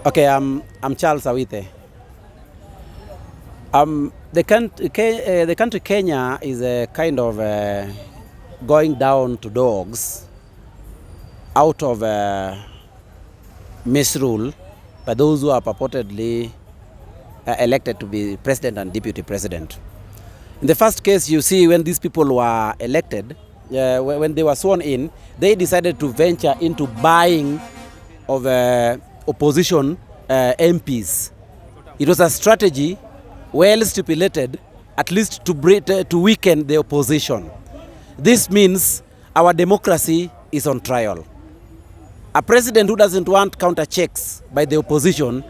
Okay, I'm Charles Awite. The country Kenya is a kind of going down to dogs out of misrule by those who are purportedly elected to be president and deputy president. In the first case, you see, when these people were elected, when they were sworn in, they decided to venture into buying of opposition MPs. It was a strategy well stipulated, at least to weaken the opposition. This means our democracy is on trial. A president who doesn't want counter checks by the opposition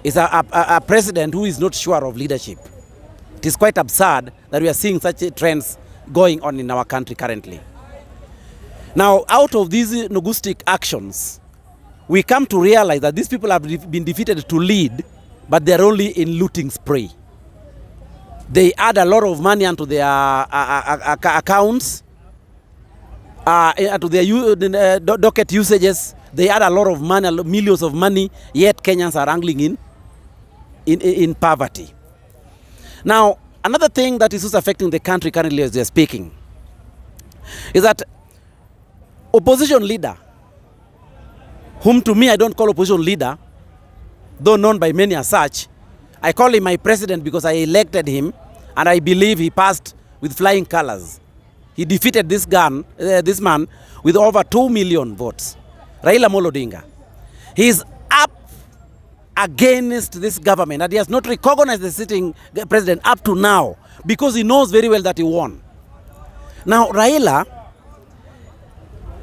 is a president who is not sure of leadership. It is quite absurd that we are seeing such trends going on in our country currently. Now, out of these linguistic actions, we come to realize that these people have been defeated to lead, but they are only in looting spree. They add a lot of money onto their accounts, to their docket usages. They add a lot of money, millions of money, yet Kenyans are angling in poverty. Now, another thing that is also affecting the country currently as we are speaking is that opposition leader, whom to me I don't call opposition leader, though known by many as such, I call him my president because I elected him and I believe he passed with flying colors. He defeated this man with over 2 million votes. Raila Amolo Odinga. He is up against this government and he has not recognized the sitting president up to now because he knows very well that he won. Now Raila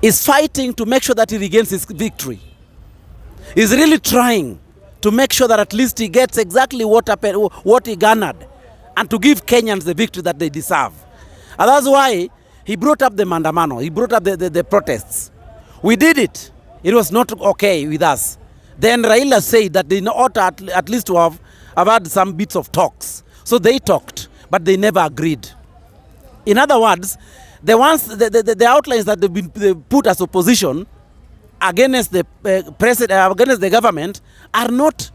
is fighting to make sure that he regains his victory. He's really trying to make sure that at least he gets exactly what he garnered and to give Kenyans the victory that they deserve. And that's why he brought up the Maandamano. He brought up the protests. We did it. It was not okay with us. Then Raila said that they ought at least to have had some bits of talks. So they talked, but they never agreed. In other words, the outlines that they put as opposition against the president, against the government, are not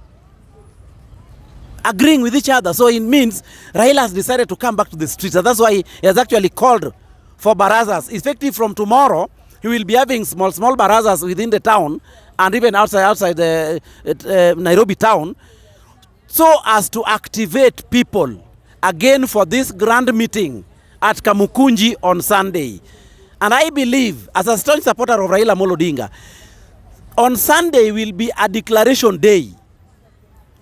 agreeing with each other. So it means Raila has decided to come back to the streets. And that's why he has actually called for barazas. Effective from tomorrow, he will be having small barazas within the town and even outside the Nairobi town, so as to activate people again for this grand meeting at Kamukunji on Sunday. And I believe, as a strong supporter of Raila Amolo Odinga, on Sunday will be a declaration day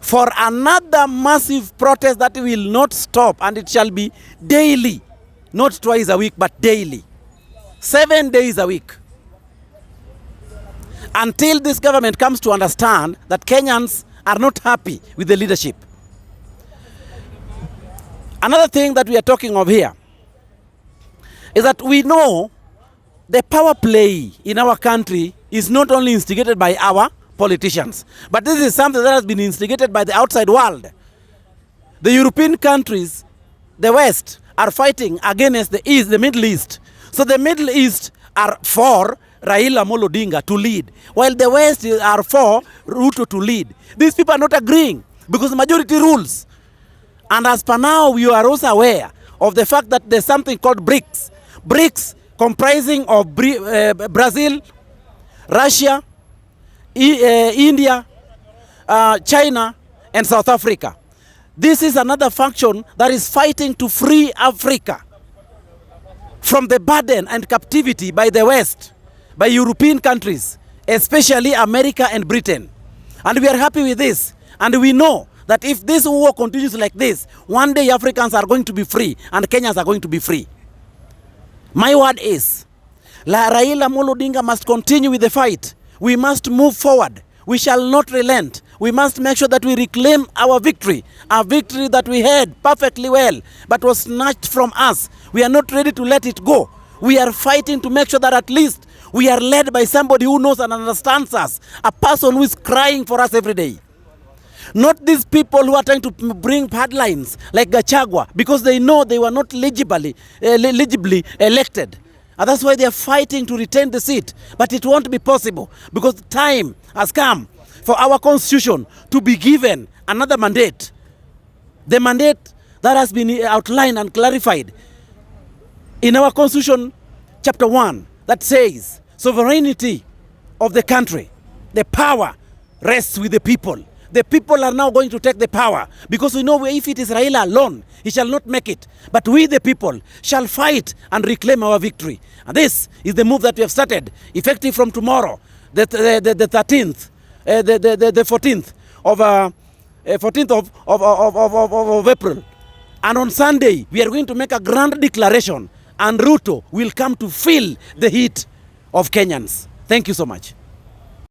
for another massive protest that will not stop, and it shall be daily, not twice a week, but daily. 7 days a week. Until this government comes to understand that Kenyans are not happy with the leadership. Another thing that we are talking of here is that we know the power play in our country is not only instigated by our politicians, but this is something that has been instigated by the outside world. The European countries, the West, are fighting against the East, the Middle East. So the Middle East are for Raila Amolo Odinga to lead, while the West are for Ruto to lead. These people are not agreeing because the majority rules. And as per now, we are also aware of the fact that there's something called BRICS. BRICS comprising of Brazil, Russia, India, China, and South Africa. This is another faction that is fighting to free Africa from the burden and captivity by the West, by European countries, especially America and Britain. And we are happy with this. And we know that if this war continues like this, one day Africans are going to be free and Kenyans are going to be free. My word is, Raila Amolo Odinga must continue with the fight. We must move forward. We shall not relent. We must make sure that we reclaim our victory, a victory that we had perfectly well, but was snatched from us. We are not ready to let it go. We are fighting to make sure that at least we are led by somebody who knows and understands us, a person who is crying for us every day. Not these people who are trying to bring headlines like Gachagua because they know they were not legibly elected. And that's why they are fighting to retain the seat. But it won't be possible because time has come for our constitution to be given another mandate. The mandate that has been outlined and clarified in our constitution, chapter 1, that says sovereignty of the country, the power rests with the people. The people are now going to take the power, because we know if it is Raila alone, he shall not make it. But we, the people, shall fight and reclaim our victory. And this is the move that we have started, effective from tomorrow, the 13th, the 14th of April. And on Sunday, we are going to make a grand declaration, and Ruto will come to feel the heat of Kenyans. Thank you so much.